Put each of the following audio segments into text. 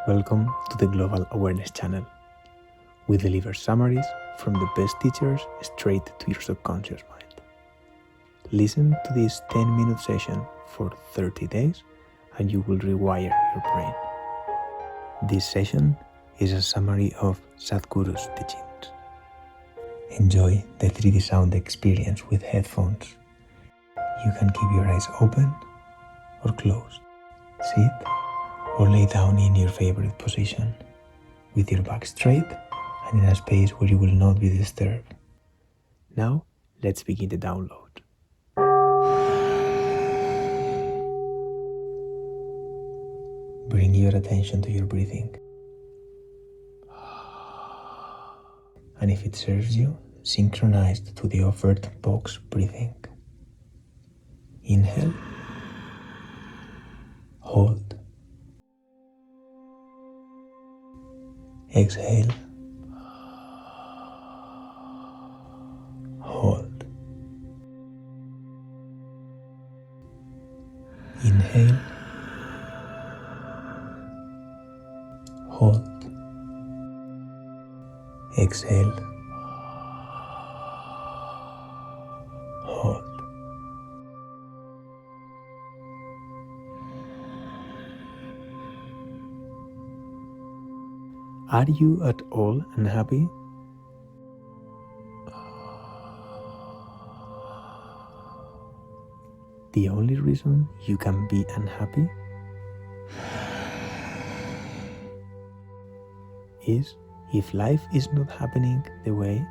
Welcome to the Global Awareness Channel. We deliver summaries from the best teachers straight to your subconscious mind. Listen to this 10-minute session for 30 days and you will rewire your brain. This session is a summary of Sadhguru's teachings. Enjoy the 3D sound experience with headphones. You can keep your eyes open or closed. Sit or lay down in your favorite position, with your back straight and in a space where you will not be disturbed. Now, let's begin the download. Bring your attention to your breathing. And if it serves you, synchronized to the offered box breathing. Inhale. Hold. Exhale. Hold. Inhale. Hold. Exhale. Hold. Are you at all unhappy? The only reason you can be unhappy is if life is not happening the way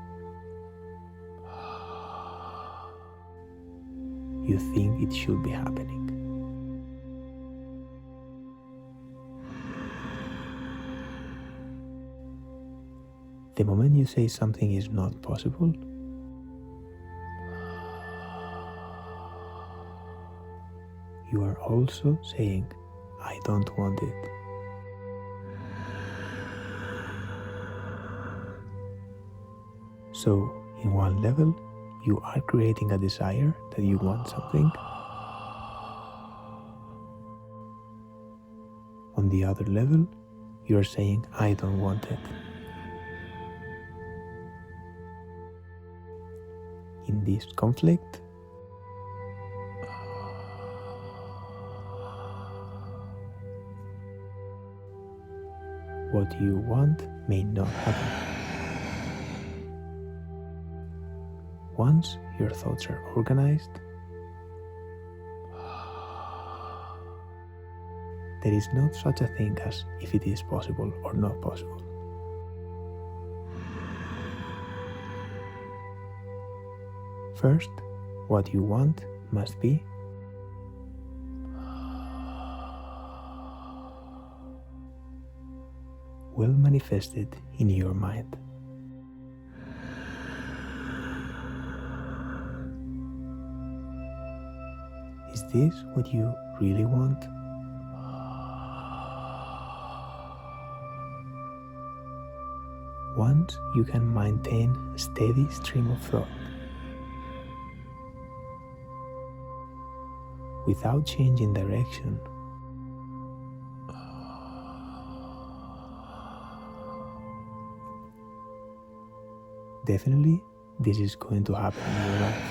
you think it should be happening. The moment you say something is not possible, you are also saying, I don't want it. So, in one level, you are creating a desire that you want something. On the other level, you are saying, I don't want it. In this conflict, what you want may not happen. Once your thoughts are organized, there is not such a thing as if it is possible or not possible. First, what you want must be well manifested in your mind. Is this what you really want? Once you can maintain a steady stream of thought without changing direction, definitely this is going to happen in your life.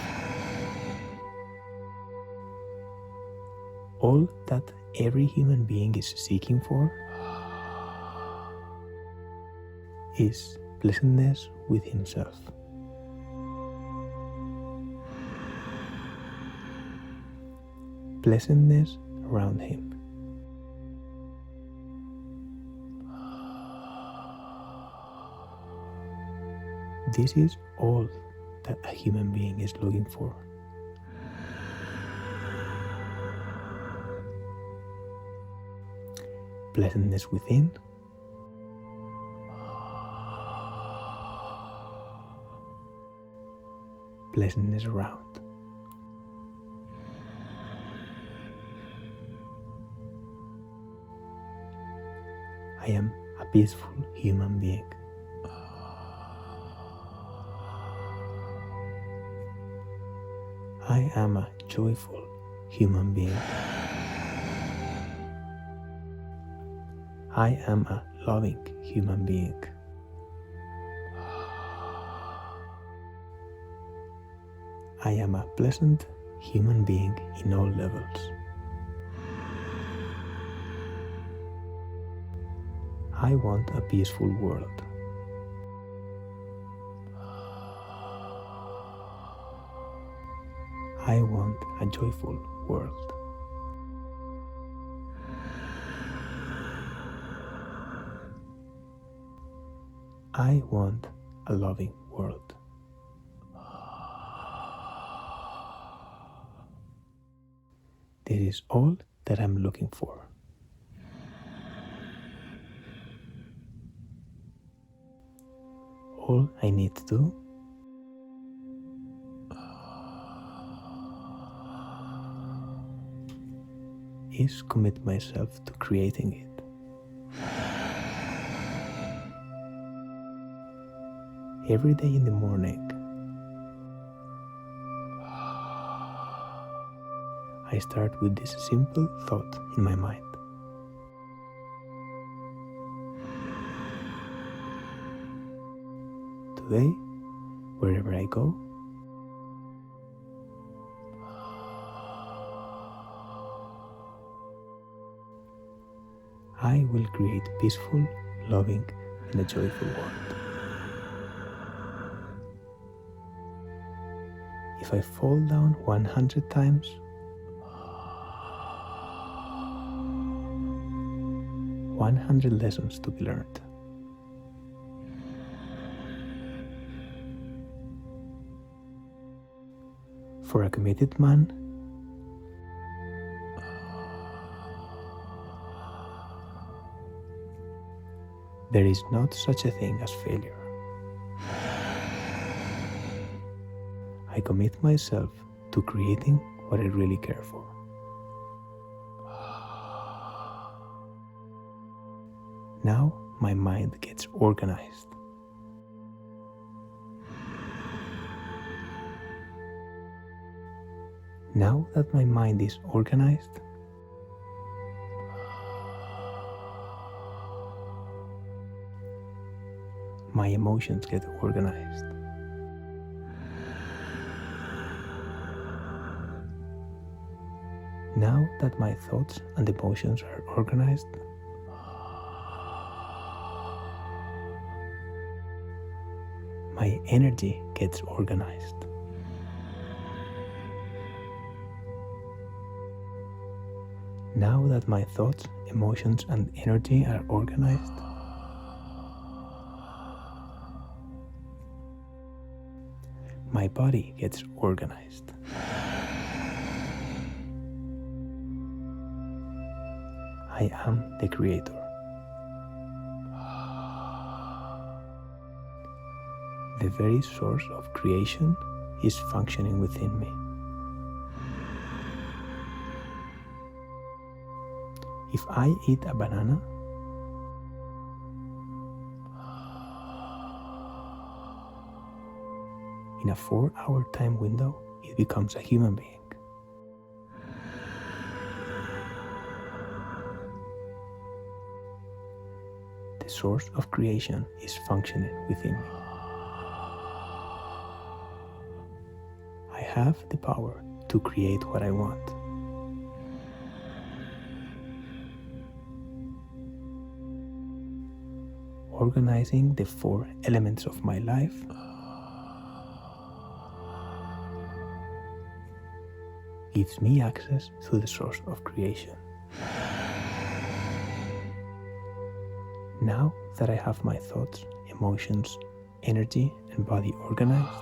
All that every human being is seeking for is pleasantness with himself. Pleasantness around him. This is all that a human being is looking for. Pleasantness within, pleasantness around. I am a peaceful human being. I am a joyful human being. I am a loving human being. I am a pleasant human being in all levels. I want a peaceful world. I want a joyful world. I want a loving world. This is all that I'm looking for. All I need to do is commit myself to creating it. Every day in the morning, I start with this simple thought in my mind. Today, wherever I go, I will create peaceful, loving, and a joyful world. If I fall down 100 times, "100 lessons to be learned." For a committed man, there is not such a thing as failure. I commit myself to creating what I really care for. Now my mind gets organized. Now that my mind is organized, my emotions get organized. Now that my thoughts and emotions are organized, my energy gets organized. Now that my thoughts, emotions, and energy are organized, my body gets organized. I am the creator. The very source of creation is functioning within me. If I eat a banana, in a 4-hour time window, it becomes a human being. The source of creation is functioning within me. I have the power to create what I want. Organizing the 4 elements of my life gives me access to the source of creation. Now that I have my thoughts, emotions, energy, and body organized,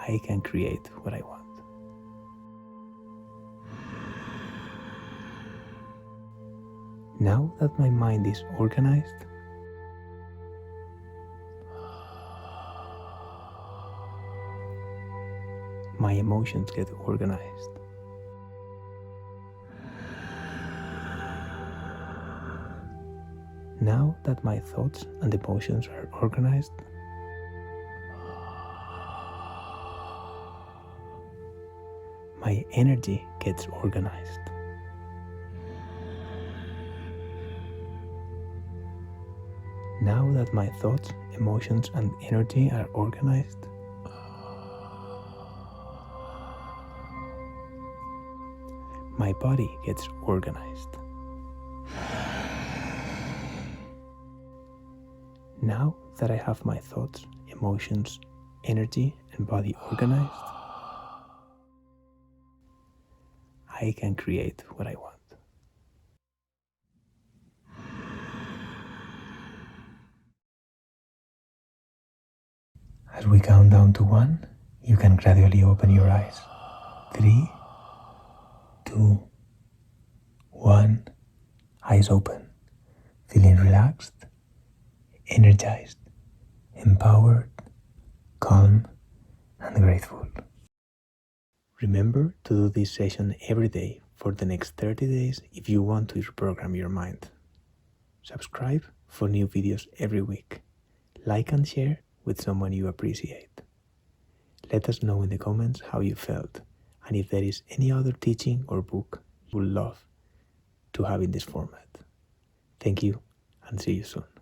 I can create what I want. Now that my mind is organized, my emotions get organized. Now that my thoughts and emotions are organized, my energy gets organized. Now that my thoughts, emotions, and energy are organized, my body gets organized. Now that I have my thoughts, emotions, energy, and body organized, I can create what I want. As we count down to 1, you can gradually open your eyes. 3, 2, 1, eyes open, feeling relaxed, energized, empowered, calm, and grateful. Remember to do this session every day for the next 30 days if you want to reprogram your mind. Subscribe for new videos every week. Like and share with someone you appreciate. Let us know in the comments how you felt and if there is any other teaching or book you would love to have in this format. Thank you and see you soon.